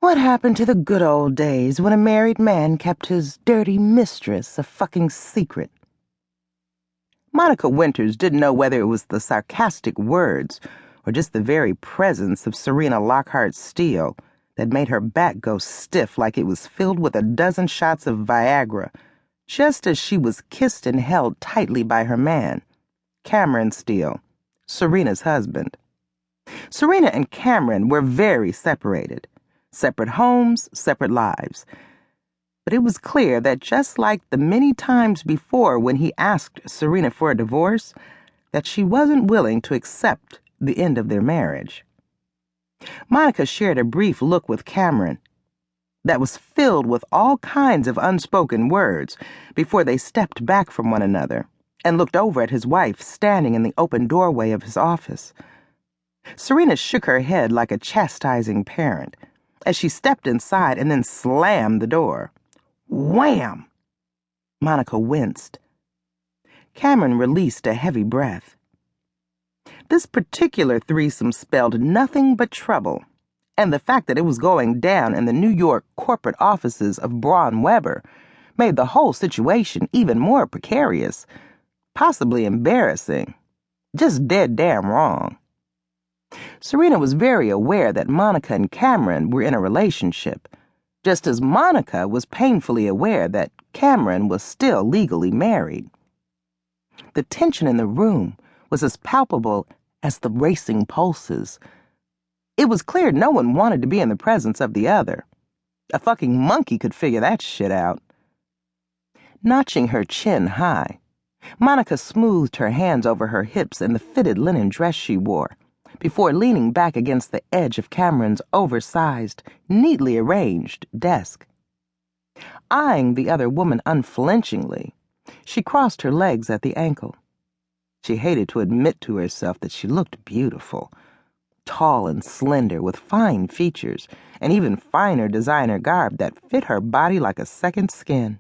What happened to the good old days when a married man kept his dirty mistress a fucking secret? Monica Winters didn't know whether it was the sarcastic words or just the very presence of Serena Lockhart Steele that made her back go stiff like it was filled with a dozen shots of Viagra, just as she was kissed and held tightly by her man, Cameron Steele, Serena's husband. Serena and Cameron were very separated. Separate homes, separate lives. But it was clear that just like the many times before when he asked Serena for a divorce, that she wasn't willing to accept the end of their marriage. Monica shared a brief look with Cameron that was filled with all kinds of unspoken words before they stepped back from one another and looked over at his wife standing in the open doorway of his office. Serena shook her head like a chastising parent as she stepped inside and then slammed the door. Wham! Monica winced. Cameron released a heavy breath. This particular threesome spelled nothing but trouble, and the fact that it was going down in the New York corporate offices of Braun Weber made the whole situation even more precarious, possibly embarrassing, just dead damn wrong. Serena was very aware that Monica and Cameron were in a relationship, just as Monica was painfully aware that Cameron was still legally married. The tension in the room was as palpable as the racing pulses. It was clear no one wanted to be in the presence of the other. A fucking monkey could figure that shit out. Notching her chin high, Monica smoothed her hands over her hips in the fitted linen dress she wore, before leaning back against the edge of Cameron's oversized, neatly arranged desk. Eyeing the other woman unflinchingly, she crossed her legs at the ankle. She hated to admit to herself that she looked beautiful, tall and slender with fine features and even finer designer garb that fit her body like a second skin.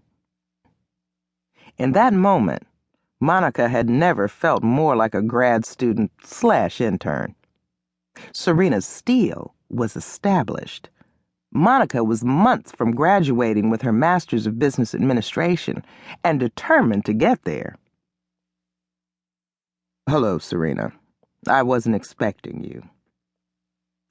In that moment, Monica had never felt more like a grad student/intern. Serena Steele was established. Monica was months from graduating with her Master's of Business Administration and determined to get there. "Hello, Serena. I wasn't expecting you."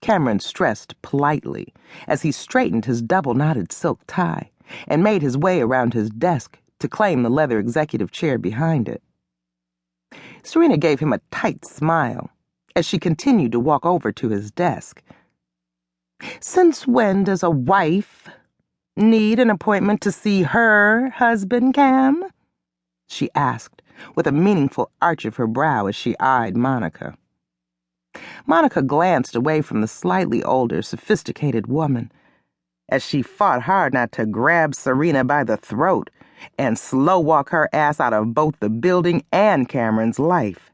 Cameron stressed politely as he straightened his double-knotted silk tie and made his way around his desk to claim the leather executive chair behind it. Serena gave him a tight smile as she continued to walk over to his desk. "Since when does a wife need an appointment to see her husband, Cam?" she asked, with a meaningful arch of her brow as she eyed Monica. Monica glanced away from the slightly older, sophisticated woman as she fought hard not to grab Serena by the throat and slow-walk her ass out of both the building and Cameron's life.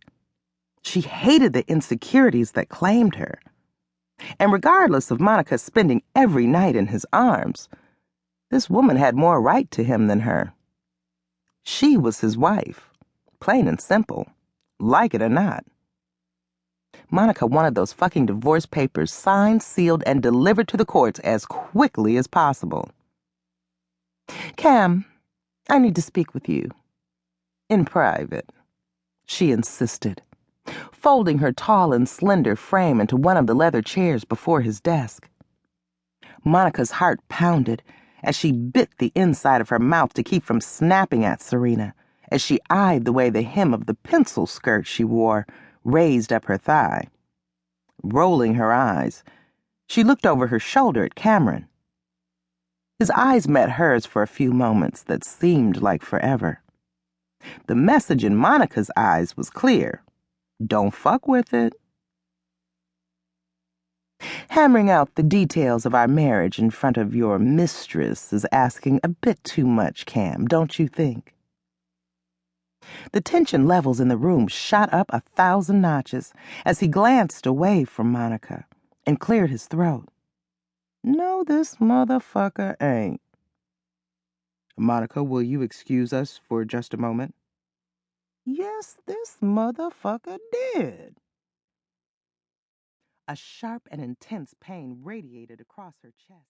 She hated the insecurities that claimed her. And regardless of Monica spending every night in his arms, this woman had more right to him than her. She was his wife, plain and simple, like it or not. Monica wanted those fucking divorce papers signed, sealed, and delivered to the courts as quickly as possible. "Cam, I need to speak with you. In private," she insisted, folding her tall and slender frame into one of the leather chairs before his desk. Monica's heart pounded as she bit the inside of her mouth to keep from snapping at Serena as she eyed the way the hem of the pencil skirt she wore raised up her thigh. Rolling her eyes, she looked over her shoulder at Cameron. His eyes met hers for a few moments that seemed like forever. The message in Monica's eyes was clear. Don't fuck with it. "Hammering out the details of our marriage in front of your mistress is asking a bit too much, Cam, don't you think?" The tension levels in the room shot up 1,000 notches as he glanced away from Monica and cleared his throat. "No, this motherfucker ain't." "Monica, will you excuse us for just a moment?" "Yes, this motherfucker did." A sharp and intense pain radiated across her chest.